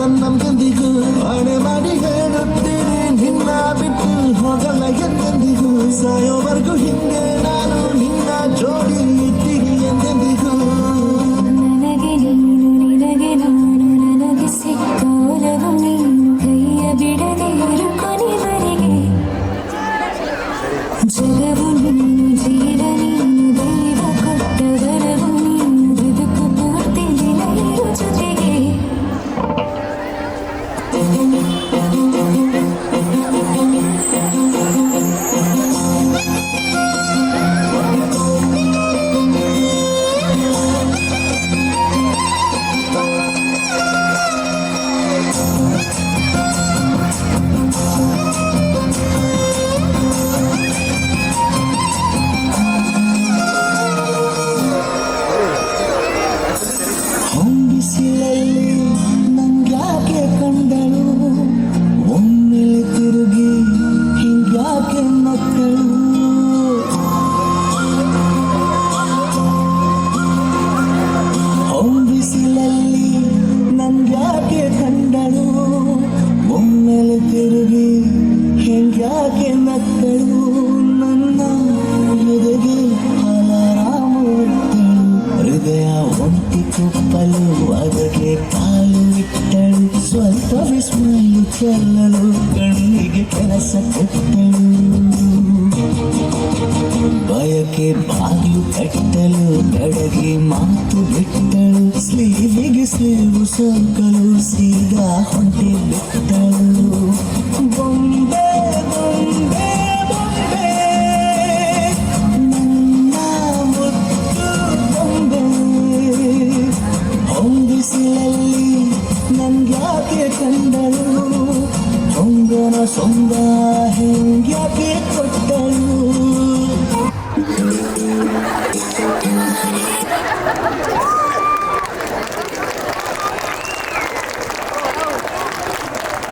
ನಮ್ಗೆಂದಿಗೂ ಹಣೆ ಮಾಡಿ ಹೇಳುತ್ತೀನಿ ನಿನ್ನ ಬಿಟ್ಟು ಹೋಗಲ್ಲ ಎಂದೆಂದಿಗೂ ಸಾಯೋವರೆಗೂ ಹಿಂಗೆ ನಾನು ನಿನ್ನ ಜೋಡಿ ಇದ್ದೀನಿ ಎಂದೆಂದಿಗೂ ನನಗೆ ನೀನು ನಿನಗೆ ನಾನು ನನಗೆ ಸಿಕ್ಕೋಲವು ನೀನು ಕೈಯ ಬಿಡದೆ ಇರು ಕೊನೆವರೆಗೆ ಜಗವು ನೀನು ಜೀವ ನೀನು ದೈವ ಕೊಟ್ಟ ವರವು ನೀನು ಬದುಕು ಪೂರ್ತಿ ದಿನ ಇರು ಜೊತೆಗೆ ಹೊಂಬಿಸಿಲಲ್ಲಿ ನಂಗ್ಯಾಕೆ ಕಂಡಳು ಒಮ್ಮೆಲೆ ತಿರುಗಿ ಹಿಂಗ್ಯಾಕೆ ಮಕ್ಕಳು ಹೊಂಬಿಸಿಲಲ್ಲಿ ನಂಗ್ಯಾಕೆ ಕಂಡಳು ಒಮ್ಮೆಲೆ ತಿರುಗಿ ಹಿಂಗ್ಯಾಕೆ ಮಕ್ಕಳು ನನ್ನ ಎದೆಗೆ ಹಲರಾಮು ಇಟ್ಟಳು ಹೃದಯ ಒಂಟಿ ಕುಪ್ಪಲು ಅದಕ್ಕೆ ಕಾಲು ಇಟ್ಟಳು ಸ್ವಲ್ಪ ವಿಸ್ಮಯಲು ಚೆಲ್ಲಲು ಕಣ್ಣಿಗೆ ಕೆಲಸ ಕೊಟ್ಟಳು ಬಯಕೆ ಬಾಗಿಲು ಕಟ್ಟಲು ಬೆಳಗ್ಗೆ ಮಾತು ಬಿಟ್ಟಳು ಸ್ಲೀವಿಗೆ ಸ್ಲೀವು ಸೋಕಲು ಸೀದಾ ಹೊಂಟೆ ಬಿಟ್ಟಳು ಬೊಂಬೆ ಬೊಂಬೆ ಬೊಂಬೆ ನನ್ನ ಮುದ್ದು ಬೊಂಬೆ ಹೊಂದಿಸಿಲಲ್ಲಿ ನನ್ಗ್ಯಾಕೆ ಕಂಡಳು ಹೊಂಗನ ಸೊಂದ ಹೆಂಗ್ಯಾಕೆ ಕೊಟ್ಟ